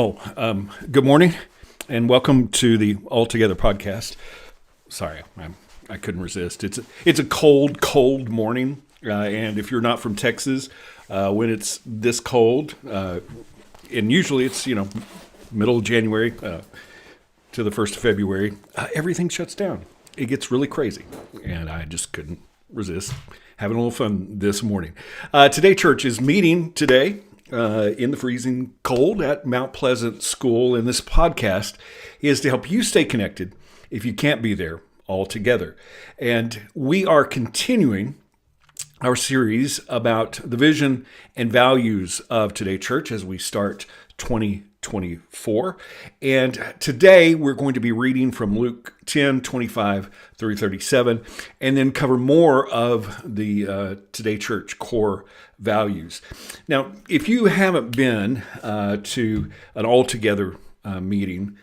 Good morning, and welcome to the All Together podcast. Sorry, I couldn't resist. It's a cold morning, and if you're not from Texas, when it's this cold, and usually it's middle of January to the 1st of February, everything shuts down. It gets really crazy, and I just couldn't resist having a little fun this morning. Today.Church is meeting today in the freezing cold at Mount Pleasant School, and this podcast is to help you stay connected if you can't be there all together. And we are continuing our series about the vision and values of Today.Church as we start 2024. And today we're going to be reading from Luke 10:25 through 37, and then cover more of the Today.Church core values. Now, if you haven't been to an all-together meeting,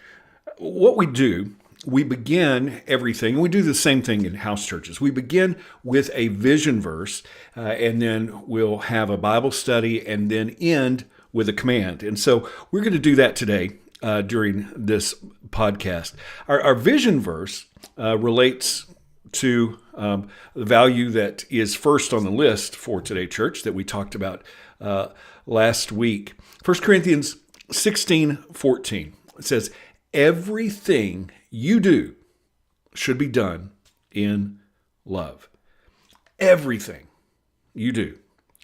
what we begin everything, and we do the same thing in house churches. We begin with a vision verse, and then we'll have a Bible study, and then end with a command. And so we're going to do that today during this podcast. Our vision verse relates to the value that is first on the list for Today.Church that we talked about last week. 1 Corinthians 16:14. It says, everything you do should be done in love. Everything you do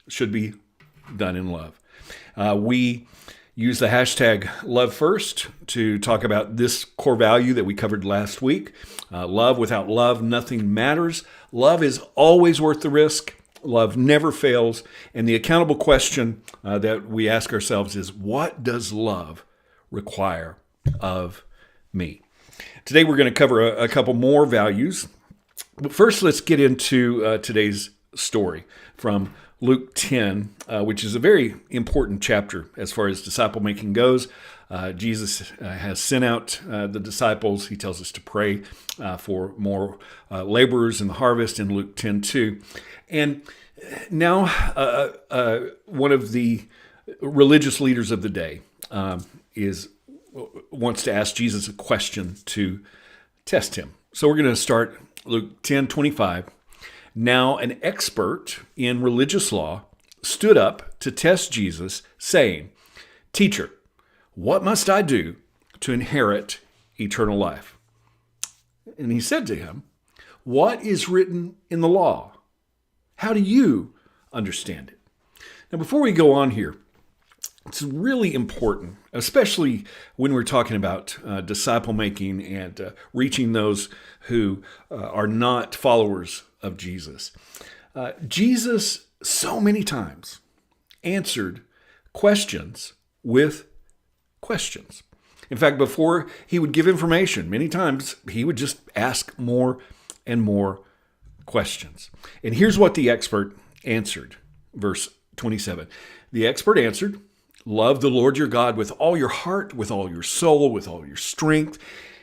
should be done in love. We use the hashtag #LoveFirst to talk about this core value that we covered last week. Love without love, nothing matters. Love is always worth the risk. Love never fails. And the accountable question that we ask ourselves is, what does love require of me? Today we're going to cover a couple more values. But first, let's get into today's story from Luke 10, which is a very important chapter as far as disciple making goes. Jesus has sent out the disciples. He tells us to pray for more laborers in the harvest in Luke 10:2. And now one of the religious leaders of the day wants to ask Jesus a question to test him. So we're going to start Luke 10:25. Now an expert in religious law stood up to test Jesus, saying, "Teacher, what must I do to inherit eternal life?" And he said to him, "What is written in the law? How do you understand it?" Now, before we go on here, it's really important, especially when we're talking about disciple making and reaching those who are not followers of Jesus. Jesus so many times answered questions with questions. In fact, before he would give information, many times he would just ask more and more questions. And here's what the expert answered. Verse 27. The expert answered, "Love the Lord your God with all your heart, with all your soul, with all your strength,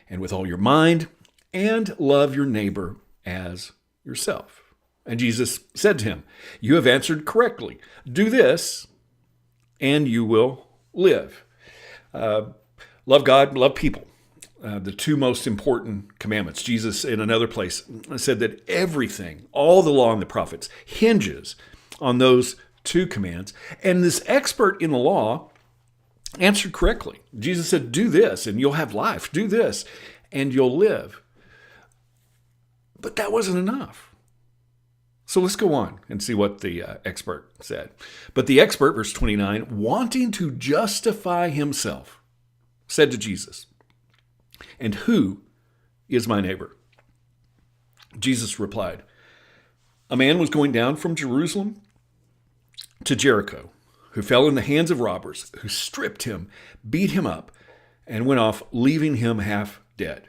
and with all your mind, and love your neighbor as yourself." And Jesus said to him, "You have answered correctly. Do this, and you will live." Love God, love people. The two most important commandments. Jesus, in another place, said that everything, all the law and the prophets, hinges on those two commands. And this expert in the law answered correctly. Jesus said, "Do this, and you'll have life. Do this, and you'll live." But that wasn't enough. So let's go on and see what the expert said. But the expert, verse 29, wanting to justify himself, said to Jesus, "And who is my neighbor?" Jesus replied, "A man was going down from Jerusalem to Jericho, who fell in the hands of robbers, who stripped him, beat him up, and went off, leaving him half dead."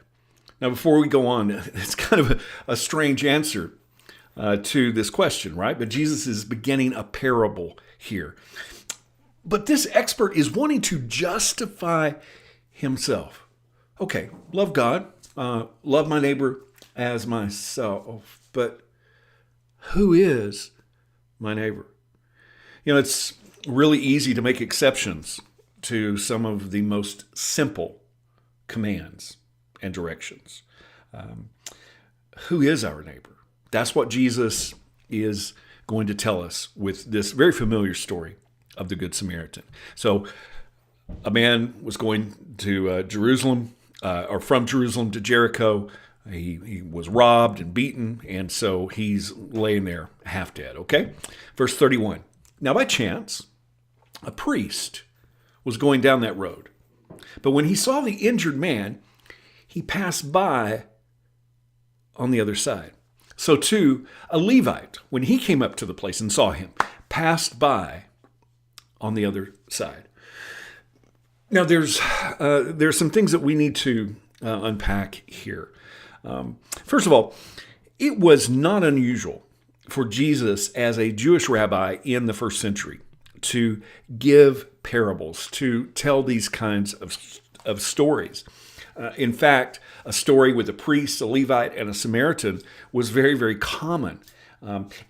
Now, before we go on, it's kind of a strange answer to this question, right? But Jesus is beginning a parable here. But this expert is wanting to justify himself. Okay, love God, love my neighbor as myself, but who is my neighbor? It's really easy to make exceptions to some of the most simple commands and directions. Who is our neighbor? That's what Jesus is going to tell us with this very familiar story of the Good Samaritan. So a man was going to Jerusalem, or from Jerusalem to Jericho. He was robbed and beaten, and so he's laying there half dead, okay? Verse 31. Now by chance, a priest was going down that road. But when he saw the injured man, he passed by on the other side. So too, a Levite, when he came up to the place and saw him, passed by on the other side. Now, there's some things that we need to unpack here. First of all, it was not unusual for Jesus as a Jewish rabbi in the first century to give parables, to tell these kinds of stories. In fact, a story with a priest, a Levite, and a Samaritan was very, very common.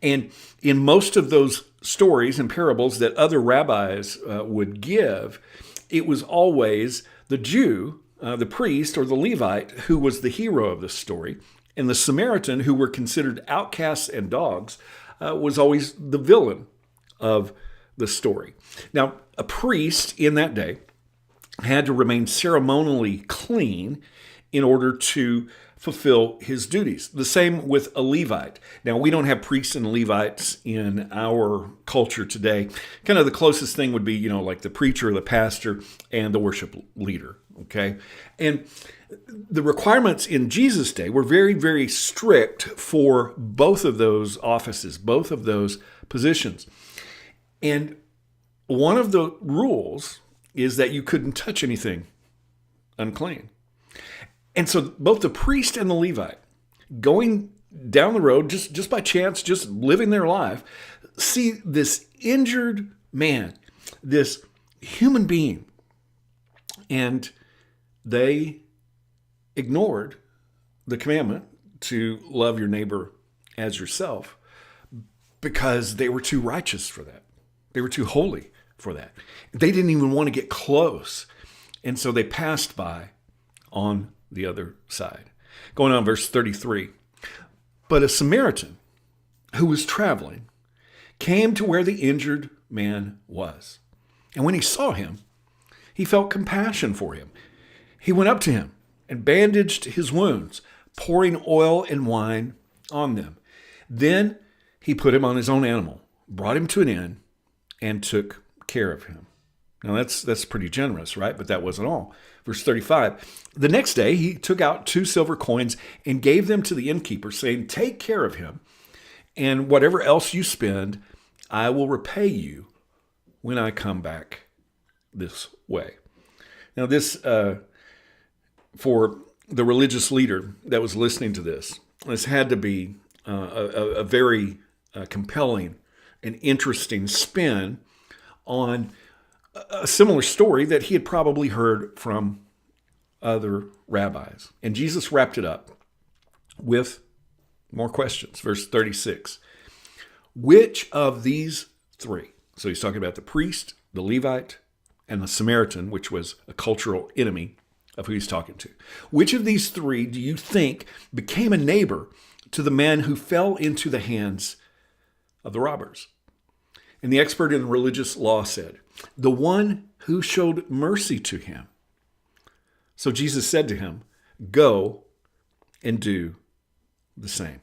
And in most of those stories and parables that other rabbis would give, it was always the Jew, the priest, or the Levite who was the hero of the story. And the Samaritan, who were considered outcasts and dogs, was always the villain of the story. Now, a priest in that day had to remain ceremonially clean in order to fulfill his duties. The same with a Levite. Now, we don't have priests and Levites in our culture today. Kind of the closest thing would be, like the preacher, the pastor, and the worship leader, okay? And the requirements in Jesus' day were very, very strict for both of those offices, both of those positions. And one of the rules is that you couldn't touch anything unclean. And so both the priest and the Levite, going down the road, just by chance, just living their life, see this injured man, this human being, and they ignored the commandment to love your neighbor as yourself because they were too righteous for that. They were too holy for that. They didn't even want to get close. And so they passed by on the other side. Going on, verse 33. But a Samaritan who was traveling came to where the injured man was. And when he saw him, he felt compassion for him. He went up to him and bandaged his wounds, pouring oil and wine on them. Then he put him on his own animal, brought him to an inn, and took care of him. Now that's pretty generous, right? But that wasn't all. Verse 35, the next day he took out 2 silver coins and gave them to the innkeeper, saying, take care of him, and whatever else you spend, I will repay you when I come back this way. Now this, for the religious leader that was listening to this had to be a very compelling and interesting spin on a similar story that he had probably heard from other rabbis. And Jesus wrapped it up with more questions. Verse 36. Which of these 3, so he's talking about the priest, the Levite, and the Samaritan, which was a cultural enemy of who he's talking to. Which of these 3 do you think became a neighbor to the man who fell into the hands of the robbers? And the expert in religious law said, the one who showed mercy to him. So Jesus said to him, go and do the same.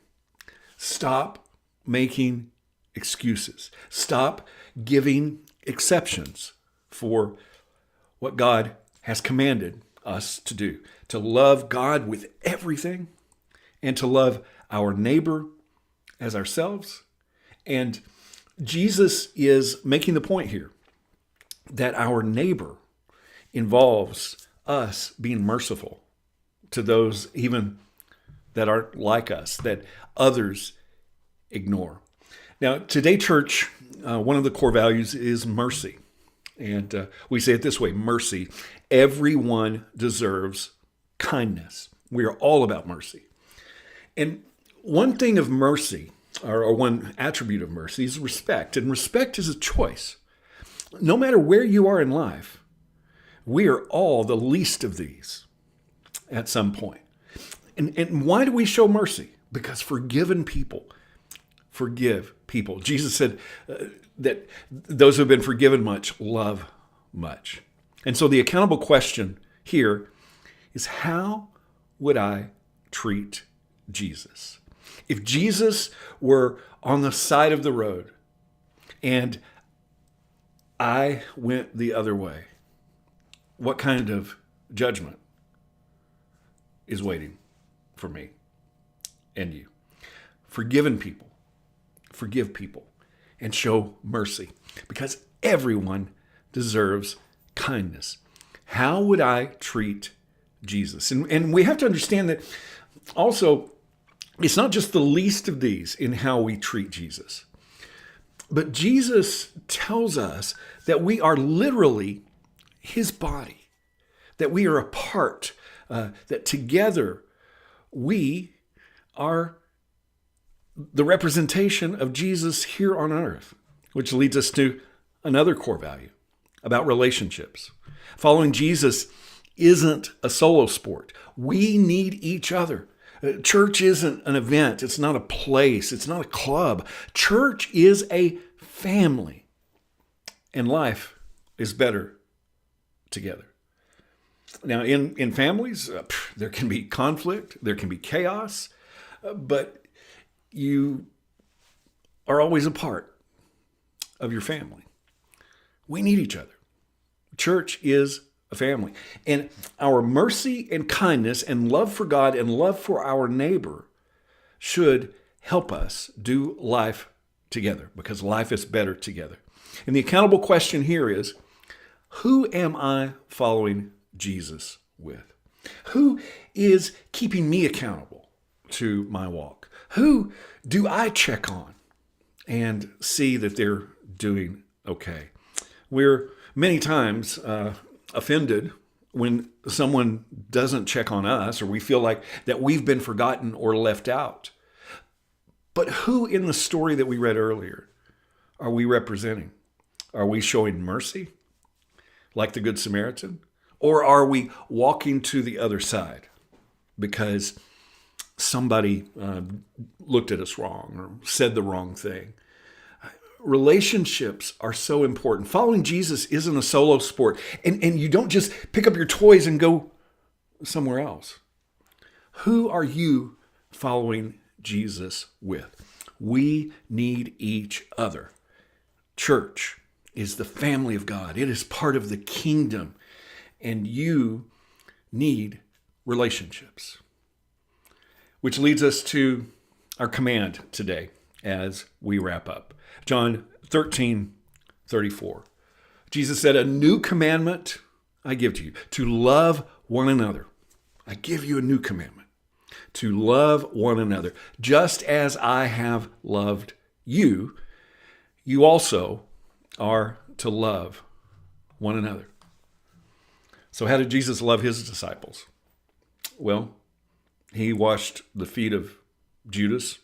Stop making excuses. Stop giving exceptions for what God has commanded us to do. To love God with everything and to love our neighbor as ourselves. And Jesus is making the point here that our neighbor involves us being merciful to those even that aren't like us, that others ignore. Now, Today Church, one of the core values is mercy. And we say it this way, mercy. Everyone deserves kindness. We are all about mercy. And one thing of mercy, or one attribute of mercy, is respect. And respect is a choice. No matter where you are in life, we are all the least of these at some point. And why do we show mercy? Because forgiven people forgive people. Jesus said that those who have been forgiven much love much. And so the accountable question here is, how would I treat Jesus? If Jesus were on the side of the road and I went the other way, what kind of judgment is waiting for me and you? Forgiven people forgive people and show mercy, because everyone deserves kindness. How would I treat Jesus? And we have to understand that also, it's not just the least of these in how we treat Jesus, but Jesus tells us that we are literally his body, that we are a part, that together we are the representation of Jesus here on earth, which leads us to another core value about relationships. Following Jesus isn't a solo sport. We need each other. Church isn't an event. It's not a place. It's not a club. Church is a family. And life is better together. Now, in families, there can be conflict. There can be chaos. But you are always a part of your family. We need each other. Church is a family. And our mercy and kindness and love for God and love for our neighbor should help us do life together, because life is better together. And the accountable question here is, who am I following Jesus with? Who is keeping me accountable to my walk? Who do I check on and see that they're doing okay? We're many times offended when someone doesn't check on us, or we feel like that we've been forgotten or left out. But who in the story that we read earlier are we representing? Are we showing mercy like the Good Samaritan? Or are we walking to the other side because somebody looked at us wrong or said the wrong thing? Relationships are so important. Following Jesus isn't a solo sport. And you don't just pick up your toys and go somewhere else. Who are you following Jesus with? We need each other. Church is the family of God. It is part of the kingdom. And you need relationships. Which leads us to our command today as we wrap up. John 13:34. Jesus said, "A new commandment I give to you, to love one another." I give you a new commandment, to love one another. Just as I have loved you, you also are to love one another. So how did Jesus love his disciples? Well, he washed the feet of Judas,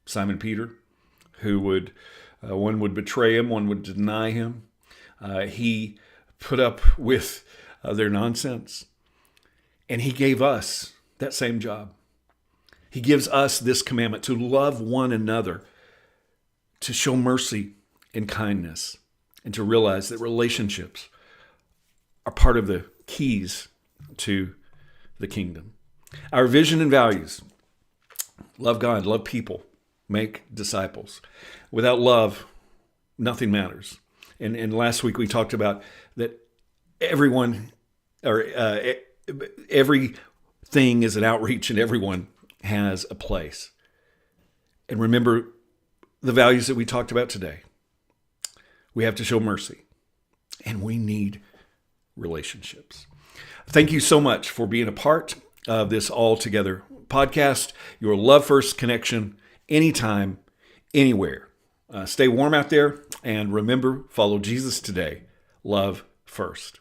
Simon Peter, who one would betray him, one would deny him. He put up with their nonsense. And he gave us that same job. He gives us this commandment to love one another, to show mercy and kindness, and to realize that relationships are part of the keys to the kingdom. Our vision and values: love God, love people, make disciples. Without love, nothing matters. And last week we talked about that everything is an outreach and everyone has a place. And remember the values that we talked about today. We have to show mercy, and we need relationships. Thank you so much for being a part of this All Together podcast, your Love First connection, anytime, anywhere. Stay warm out there, and remember, follow Jesus today. Love first.